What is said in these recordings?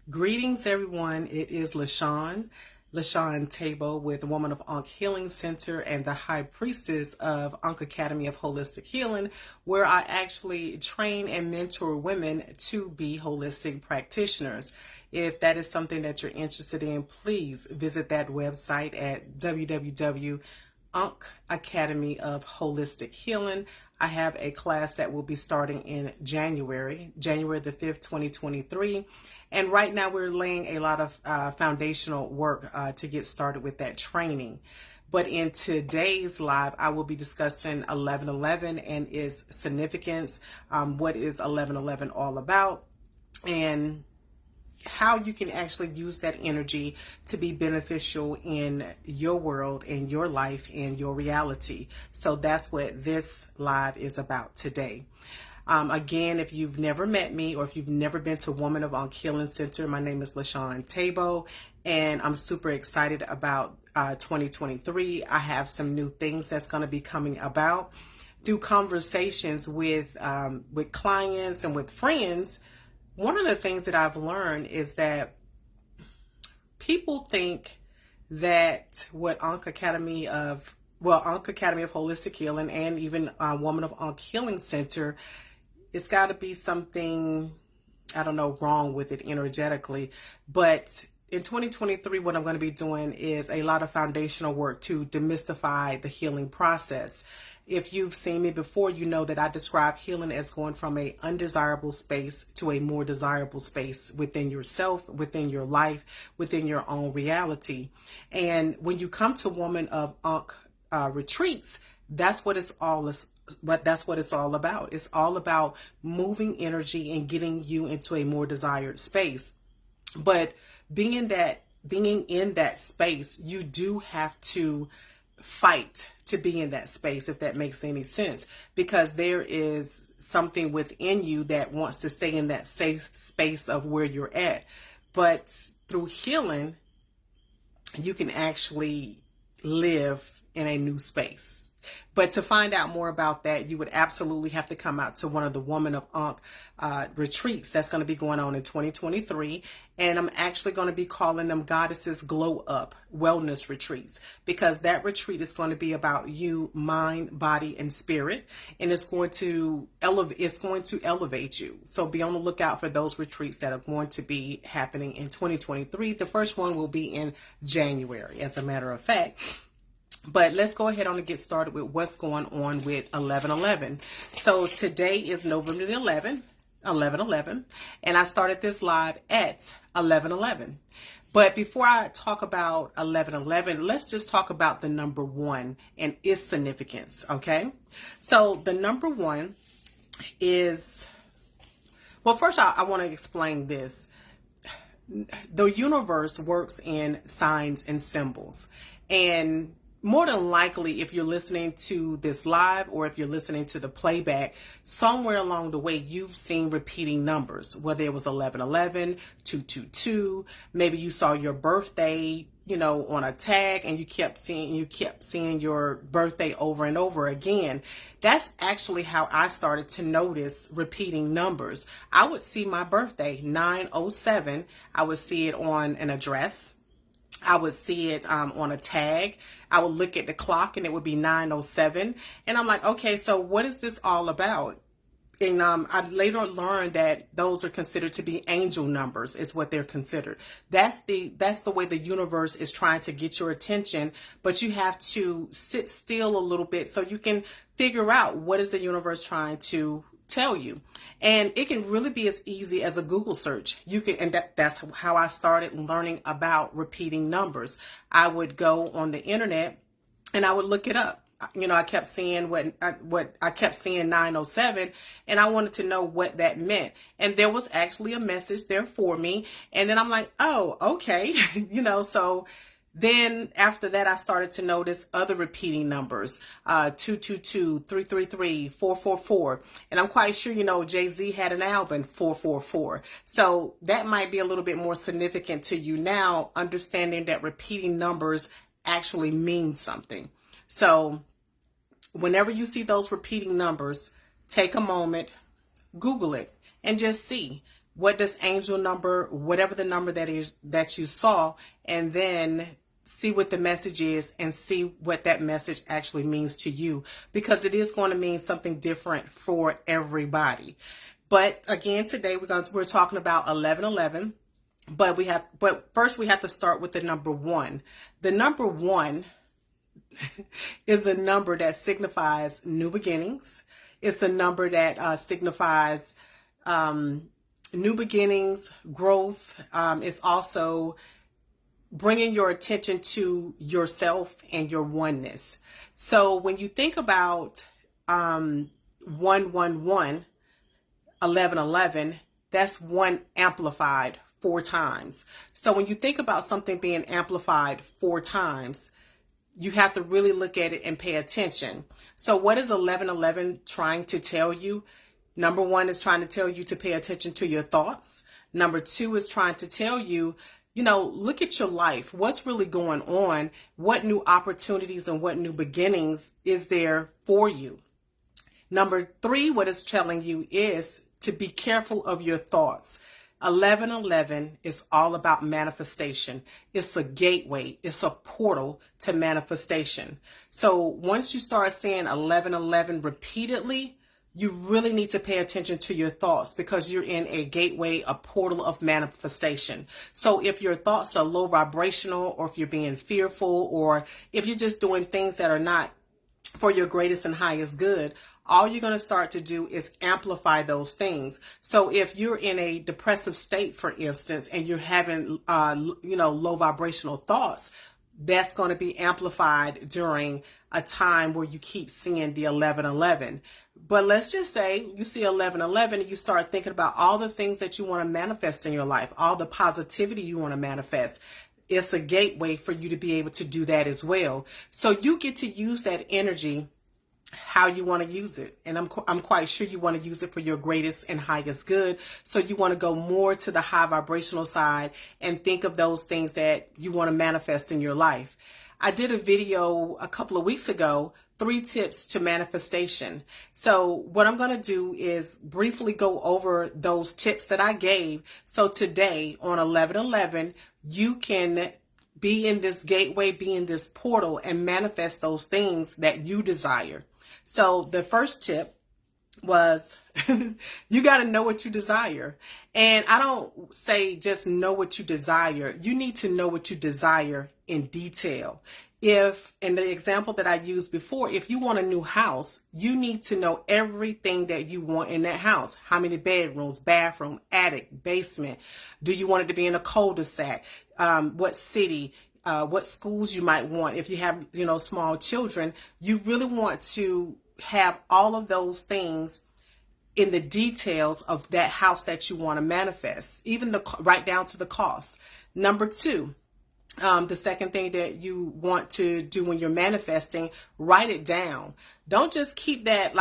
Greetings, everyone. It is LaShun Teboh with the Woman of Ankh Healing Center and the High Priestess of Ankh Academy of Holistic Healing, where I actually train and mentor women to be holistic practitioners. If that is something that you're interested in, please visit that website at www.Ankh Academy of Holistic Healing. I have a class that will be starting in January the 5th, 2023. And right now we're laying a lot of foundational work to get started with that training. But in today's live, I will be discussing 1111 and its significance, what is 1111 all about, and how you can actually use that energy to be beneficial in your world, in your life, in your reality. So that's what this live is about today. Again, if you've never met me or if you've never been to Woman of Ankh Healing Center, my name is LaShun Teboh, and I'm super excited about 2023. I have some new things that's going to be coming about through conversations with clients and with friends. One of the things that I've learned is that people think that what Ankh Academy of Holistic Healing and even Woman of Ankh Healing Center, it's got to be something, I don't know, wrong with it energetically. But in 2023, what I'm going to be doing is a lot of foundational work to demystify the healing process. If you've seen me before, you know that I describe healing as going from an undesirable space to a more desirable space within yourself, within your life, within your own reality. And when you come to Woman of Ankh retreats, that's what it's all about. It's all about moving energy and getting you into a more desired space. But being in that space, you do have to fight to be in that space, if that makes any sense, because there is something within you that wants to stay in that safe space of where you're at. But through healing, you can actually live in a new space. But to find out more about that, you would absolutely have to come out to one of the Woman of Ankh retreats that's going to be going on in 2023. And I'm actually going to be calling them Goddesses Glow Up Wellness Retreats, because that retreat is going to be about you, mind, body, and spirit. And it's going to elevate you. So be on the lookout for those retreats that are going to be happening in 2023. The first one will be in January, as a matter of fact. But let's go ahead on and get started with what's going on with 1111. So today is November the 11th, 11/11, and I started this live at 11:11. But before I talk about 11:11, let's just talk about the number 1 and its significance, okay? So the number 1 is, well, first I want to explain this. The universe works in signs and symbols, and more than likely, if you're listening to this live or if you're listening to the playback, somewhere along the way, you've seen repeating numbers, whether it was 1111, 222, maybe you saw your birthday, on a tag, and you kept seeing your birthday over and over again. That's actually how I started to notice repeating numbers. I would see my birthday, 907. I would see it on an address. I would see it on a tag. I would look at the clock and it would be 9:07. And I'm like, okay, so what is this all about? And I later learned that those are considered to be angel numbers, is what they're considered. That's the way the universe is trying to get your attention, but you have to sit still a little bit so you can figure out what is the universe trying to tell you. And it can really be as easy as a Google search. That's how I started learning about repeating numbers. I would go on the internet and I would look it up. I kept seeing I kept seeing 907, and I wanted to know what that meant. And there was actually a message there for me. And then I'm like, oh, okay. So then after that, I started to notice other repeating numbers, 222, 333, 444. And I'm quite sure, Jay-Z had an album, 444. So that might be a little bit more significant to you now, understanding that repeating numbers actually mean something. So whenever you see those repeating numbers, take a moment, Google it, and just see what does angel number, whatever the number that is that you saw, and then see what the message is and see what that message actually means to you, because it is going to mean something different for everybody. But again, today we're talking about 1111, but first we have to start with the number 1. The number 1 is the number that signifies new beginnings. It's the number that signifies new beginnings, growth. It's also bringing your attention to yourself and your oneness. So when you think about 111, 1111, that's 1 amplified 4 times. So when you think about something being amplified 4 times, you have to really look at it and pay attention. So what is 1111 trying to tell you? Number 1 is trying to tell you to pay attention to your thoughts. Number 2 is trying to tell you, look at your life. What's really going on? What new opportunities and what new beginnings is there for you? Number 3, what it's telling you is to be careful of your thoughts. 1111 is all about manifestation. It's a gateway. It's a portal to manifestation. So once you start saying 1111 repeatedly, you really need to pay attention to your thoughts, because you're in a gateway, a portal of manifestation. So if your thoughts are low vibrational, or if you're being fearful, or if you're just doing things that are not for your greatest and highest good, all you're going to start to do is amplify those things. So if you're in a depressive state, for instance, and you're having, low vibrational thoughts, that's going to be amplified during a time where you keep seeing the 1111. But let's just say you see 1111 and you start thinking about all the things that you want to manifest in your life, all the positivity you want to manifest. It's a gateway for you to be able to do that as well. So you get to use that energy how you want to use it. And I'm quite sure you want to use it for your greatest and highest good. So you want to go more to the high vibrational side and think of those things that you want to manifest in your life. I did a video a couple of weeks ago, 3 tips to manifestation. So what I'm going to do is briefly go over those tips that I gave. So today on 1111, you can be in this gateway, be in this portal, and manifest those things that you desire. So the first tip was you got to know what you desire. And I don't say just know what you desire. You need to know what you desire in detail. If, in the example that I used before, if you want a new house, you need to know everything that you want in that house. How many bedrooms, bathroom, attic, basement? Do you want it to be in a cul-de-sac? What city? What schools you might want. If you have, small children, you really want to have all of those things in the details of that house that you want to manifest, even right down to the cost. Number 2, the second thing that you want to do when you're manifesting, write it down. Don't just keep that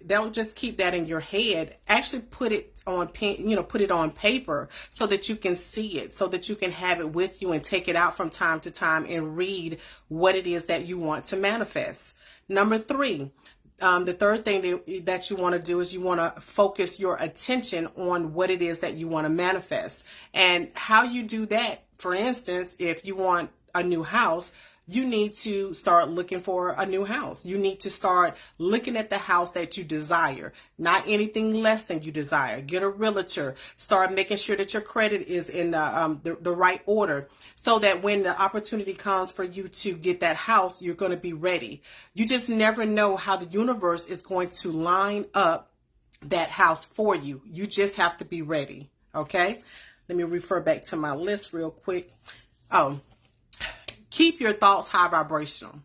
don't just keep that in your head. Actually put it on pen, put it on paper so that you can see it, so that you can have it with you and take it out from time to time and read what it is that you want to manifest. Number 3, the third thing that you want to do is you want to focus your attention on what it is that you want to manifest. And how you do that, for instance, if you want a new house, you need to start looking for a new house. You need to start looking at the house that you desire, not anything less than you desire. Get a realtor. Start making sure that your credit is in the right order, so that when the opportunity comes for you to get that house, you're going to be ready. You just never know how the universe is going to line up that house for you. You just have to be ready. Okay? Let me refer back to my list real quick. Keep your thoughts high vibrational.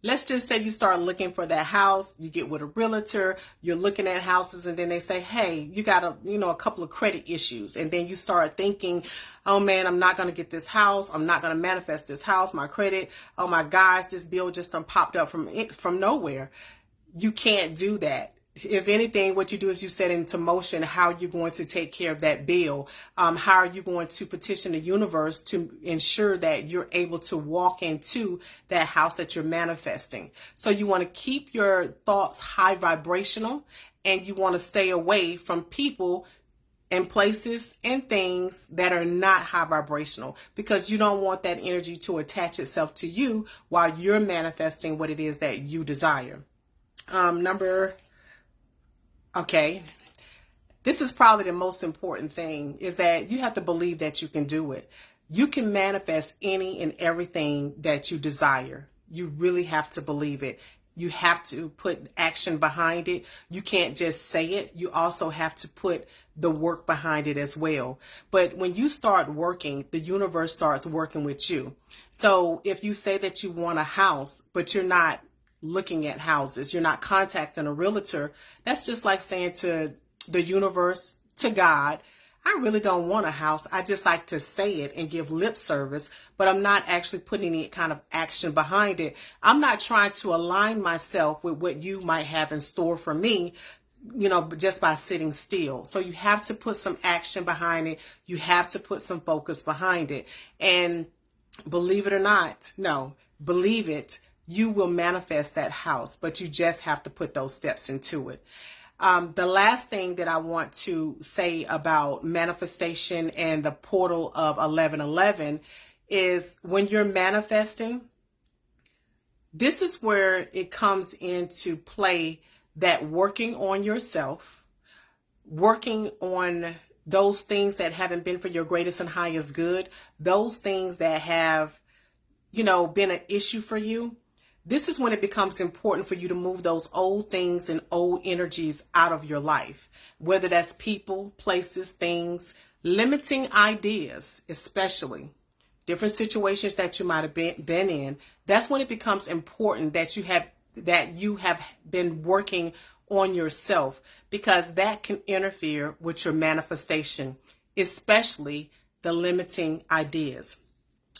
Let's just say you start looking for that house, you get with a realtor, you're looking at houses, and then they say, hey, you got a couple of credit issues. And then you start thinking, oh man, I'm not going to get this house. I'm not going to manifest this house, my credit. Oh my gosh, this bill just popped up from nowhere. You can't do that. If anything, what you do is you set into motion how you're going to take care of that bill. How are you going to petition the universe to ensure that you're able to walk into that house that you're manifesting. So you want to keep your thoughts high vibrational, and you want to stay away from people and places and things that are not high vibrational, because you don't want that energy to attach itself to you while you're manifesting what it is that you desire. This is probably the most important thing, is that you have to believe that you can do it. You can manifest any and everything that you desire. You really have to believe it. You have to put action behind it. You can't just say it. You also have to put the work behind it as well. But when you start working, the universe starts working with you. So if you say that you want a house, but you're not looking at houses, you're not contacting a realtor, that's just like saying to the universe, to God, I really don't want a house. I just like to say it and give lip service, but I'm not actually putting any kind of action behind it. I'm not trying to align myself with what you might have in store for me, just by sitting still. So you have to put some action behind it. You have to put some focus behind it. And believe it or not, believe it, you will manifest that house, but you just have to put those steps into it. The last thing that I want to say about manifestation and the portal of 1111 is, when you're manifesting, this is where it comes into play, that working on yourself, working on those things that haven't been for your greatest and highest good, those things that have, been an issue for you. This is when it becomes important for you to move those old things and old energies out of your life, whether that's people, places, things, limiting ideas, especially different situations that you might have been in. That's when it becomes important that you have been working on yourself, because that can interfere with your manifestation, especially the limiting ideas.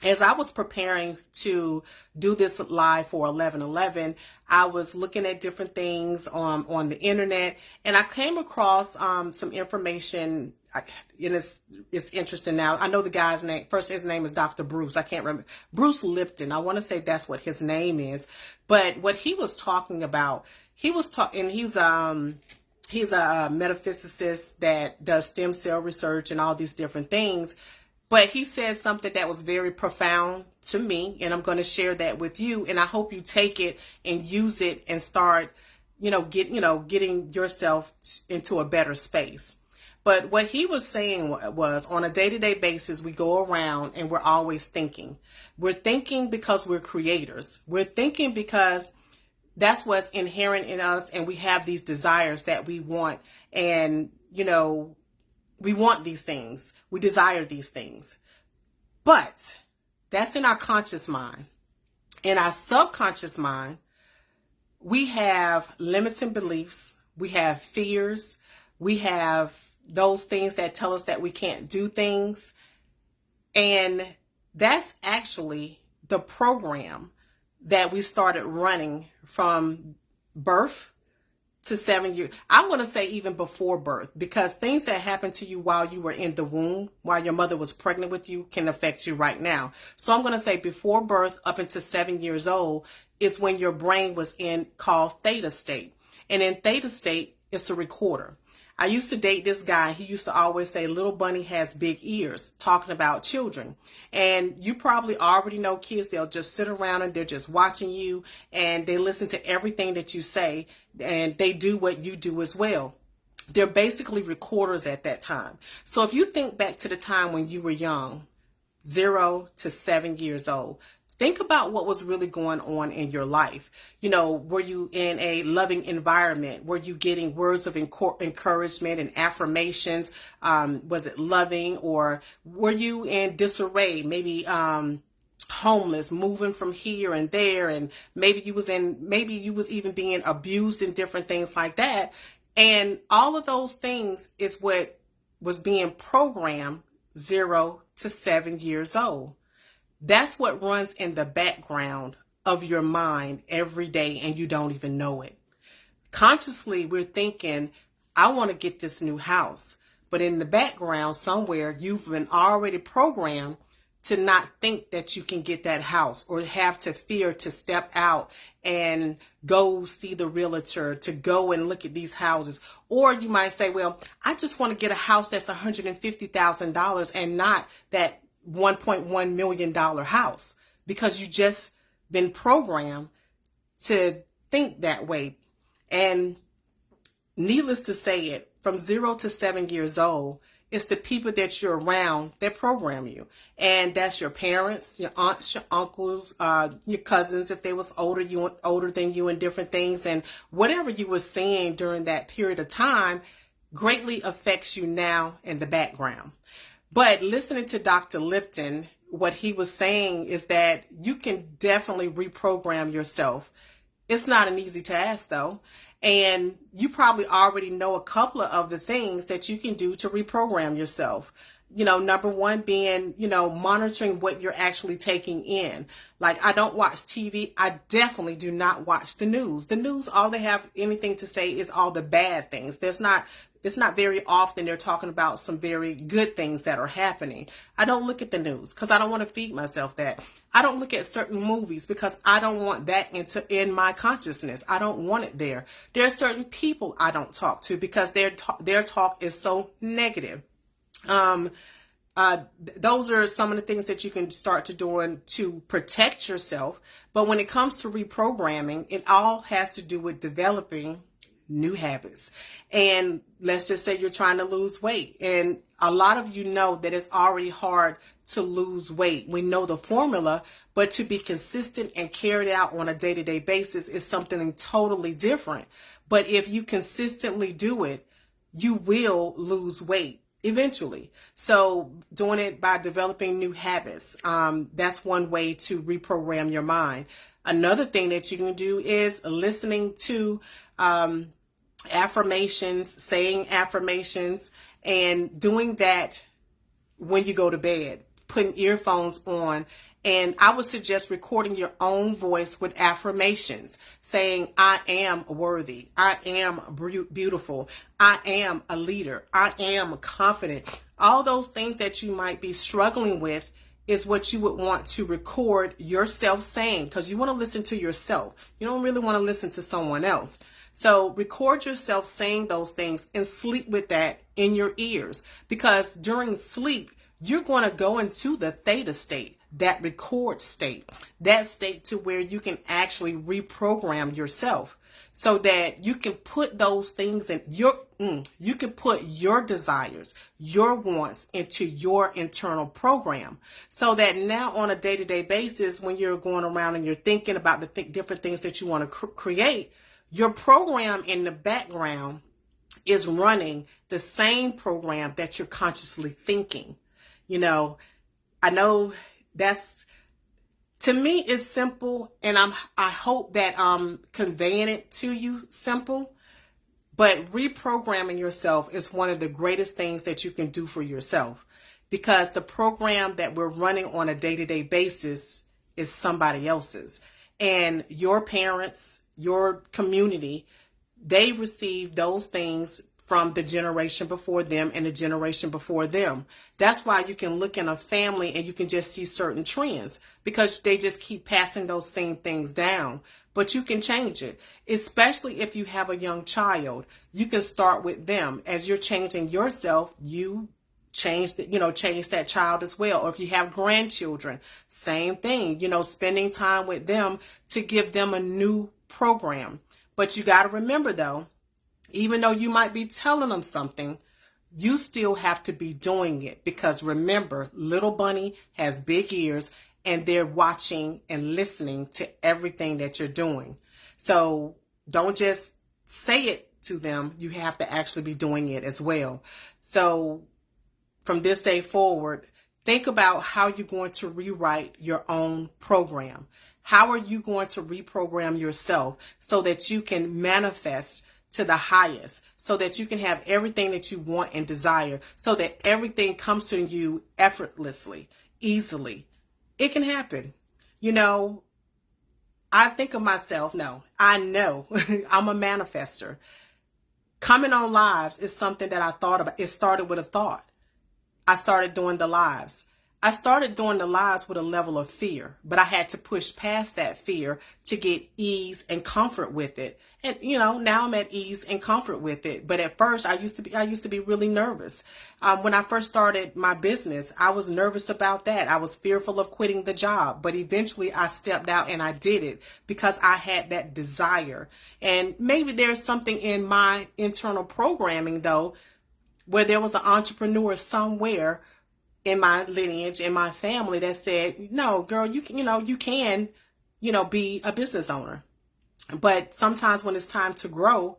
As I was preparing to do this live for 1111, I was looking at different things on the internet, and I came across some information, and it's interesting. Now, I know the guy's name. First, his name is Dr. Bruce. I can't remember. Bruce Lipton. I want to say that's what his name is. But what he was talking about, he's a metaphysicist that does stem cell research and all these different things. But he said something that was very profound to me, and I'm going to share that with you. And I hope you take it and use it and start, getting yourself into a better space. But what he was saying was, on a day-to-day basis, we go around and we're always thinking. We're thinking because we're creators. We're thinking because that's what's inherent in us, and we have these desires that we want, and, we want these things. We desire these things. But that's in our conscious mind. In our subconscious mind, we have limiting beliefs. We have fears. We have those things that tell us that we can't do things. And that's actually the program that we started running from birth to 7 years. I'm going to say even before birth, because things that happened to you while you were in the womb, while your mother was pregnant with you, can affect you right now. So I'm going to say before birth up until 7 years old is when your brain was in called theta state. And in theta state, it's a recorder. I used to date this guy. He used to always say, little bunny has big ears, talking about children. And you probably already know kids. They'll just sit around and they're just watching you, and they listen to everything that you say, and they do what you do as well. They're basically recorders at that time. So if you think back to the time when you were young, 0 to 7 years old, think about what was really going on in your life. Were you in a loving environment? Were you getting words of encouragement and affirmations? Was it loving, or were you in disarray? Maybe homeless, moving from here and there, and maybe you was even being abused and different things like that. And all of those things is what was being programmed 0 to 7 years old. That's what runs in the background of your mind every day, and you don't even know it. Consciously, we're thinking, I want to get this new house. But in the background somewhere, you've been already programmed to not think that you can get that house, or have to fear to step out and go see the realtor, to go and look at these houses. Or you might say, well, I just want to get a house that's $150,000 and not that $1.1 million house, because you just been programmed to think that way. And needless to say it, from 0 to 7 years old, it's the people that you're around that program you. And that's your parents, your aunts, your uncles, your cousins, if they was older than you in different things. And whatever you were seeing during that period of time greatly affects you now in the background. But listening to Dr. Lipton, what he was saying is that you can definitely reprogram yourself. It's not an easy task, though. And you probably already know a couple of the things that you can do to reprogram yourself. Number one being, monitoring what you're actually taking in. Like, I don't watch TV. I definitely do not watch the news. The news, all they have anything to say is all the bad things. It's not very often they're talking about some very good things that are happening. I don't look at the news because I don't want to feed myself that. I don't look at certain movies because I don't want that in my consciousness. I don't want it there. There are certain people I don't talk to because their talk is so negative. Those are some of the things that you can start to do to protect yourself. But when it comes to reprogramming, it all has to do with developing new habits. And let's just say you're trying to lose weight. And a lot of you know that it's already hard to lose weight. We know the formula, but to be consistent and carry it out on a day-to-day basis is something totally different. But if you consistently do it, you will lose weight eventually. So doing it by developing new habits, that's one way to reprogram your mind. Another thing that you can do is listening to affirmations, saying affirmations, and doing that when you go to bed, putting earphones on. And I would suggest recording your own voice with affirmations, saying, I am worthy. I am beautiful. I am a leader. I am confident. All those things that you might be struggling with is what you would want to record yourself saying, because you want to listen to yourself. You don't really want to listen to someone else. So record yourself saying those things and sleep with that in your ears, because during sleep, you're going to go into the theta state, that record state, that state to where you can actually reprogram yourself so that you can put those things in you can put your desires, your wants into your internal program, so that now on a day-to-day basis, when you're going around and you're thinking about the different things that you want to create, your program in the background is running the same program that you're consciously thinking. I know that's, to me, it's simple, and I hope that I'm conveying it to you simple. But reprogramming yourself is one of the greatest things that you can do for yourself, because the program that we're running on a day-to-day basis is somebody else's. And your parents, your community, they received those things from the generation before them and the generation before them. That's why you can look in a family and you can just see certain trends, because they just keep passing those same things down. But you can change it, especially if you have a young child. You can start with them. As you're changing yourself, you change that child as well. Or if you have grandchildren, same thing, spending time with them to give them a new program. But you got to remember, though, even though you might be telling them something, you still have to be doing it, because remember, little bunny has big ears and they're watching and listening to everything that you're doing. So don't just say it to them. You have to actually be doing it as well. So from this day forward, think about how you're going to rewrite your own program. How are you going to reprogram yourself so that you can manifest to the highest, so that you can have everything that you want and desire, so that everything comes to you effortlessly, easily. It can happen. I think of myself, I know I'm a manifester. Coming on lives is something that I thought about. It started with a thought. I started doing the lives. I started doing the lives with a level of fear, but I had to push past that fear to get ease and comfort with it. And now I'm at ease and comfort with it. But at first, I used to be really nervous. When I first started my business, I was nervous about that. I was fearful of quitting the job, but eventually I stepped out and I did it because I had that desire. And maybe there's something in my internal programming though, where there was an entrepreneur somewhere in my lineage, in my family, that said, no, girl, you can, be a business owner. But sometimes when it's time to grow,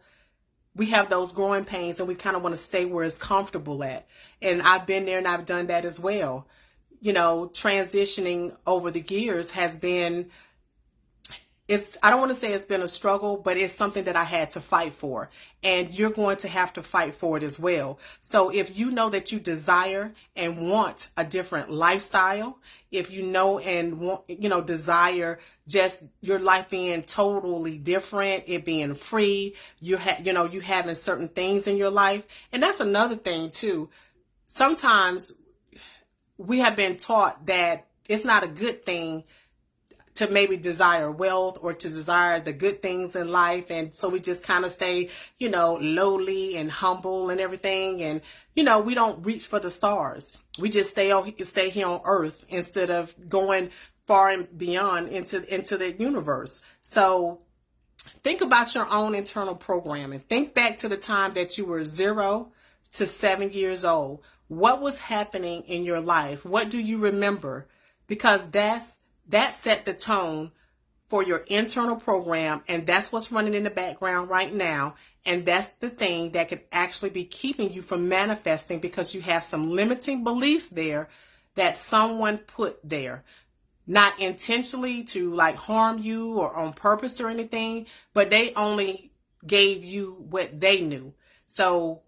we have those growing pains and we kind of want to stay where it's comfortable at. And I've been there and I've done that as well. Transitioning over the years has been, I don't want to say it's been a struggle, but it's something that I had to fight for. And you're going to have to fight for it as well. So if you know that you desire and want a different lifestyle, if you know and want, desire just your life being totally different, it being free, you having certain things in your life. And that's another thing too. Sometimes we have been taught that it's not a good thing to maybe desire wealth or to desire the good things in life. And so we just kind of stay, lowly and humble and everything. And, we don't reach for the stars. We just stay here on earth instead of going far and beyond into the universe. So think about your own internal programming. Think back to the time that you were 0 to 7 years old. What was happening in your life? What do you remember? Because that set the tone for your internal program, and that's what's running in the background right now. And that's the thing that could actually be keeping you from manifesting because you have some limiting beliefs there that someone put there. Not intentionally to harm you or on purpose or anything, but they only gave you what they knew. So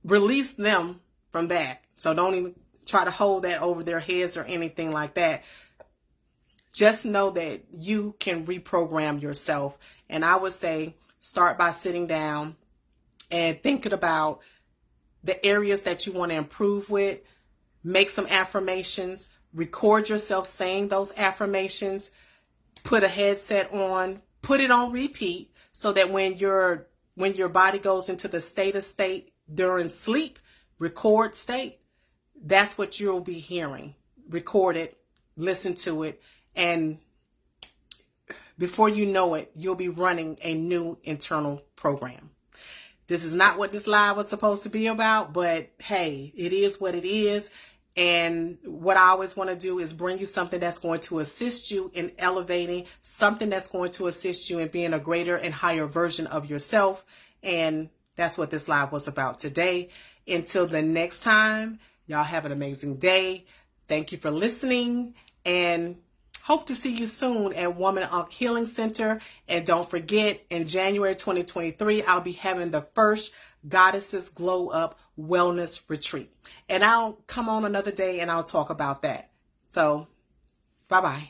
release them from that. So don't even try to hold that over their heads or anything like that. Just know that you can reprogram yourself. And I would say start by sitting down and thinking about the areas that you want to improve with. Make some affirmations. Record yourself saying those affirmations. Put a headset on. Put it on repeat so that when your body goes into the state during sleep, record state. That's what you'll be hearing. Record it, listen to it, and before you know it, you'll be running a new internal program. This is not what this live was supposed to be about, but hey, it is what it is. And what I always want to do is bring you something that's going to assist you in elevating, something that's going to assist you in being a greater and higher version of yourself. And that's what this live was about today. Until the next time, y'all have an amazing day. Thank you for listening and hope to see you soon at Woman Ankh Healing Center. And don't forget, in January 2023, I'll be having the first Goddesses Glow Up Wellness Retreat. And I'll come on another day and I'll talk about that. So, bye-bye.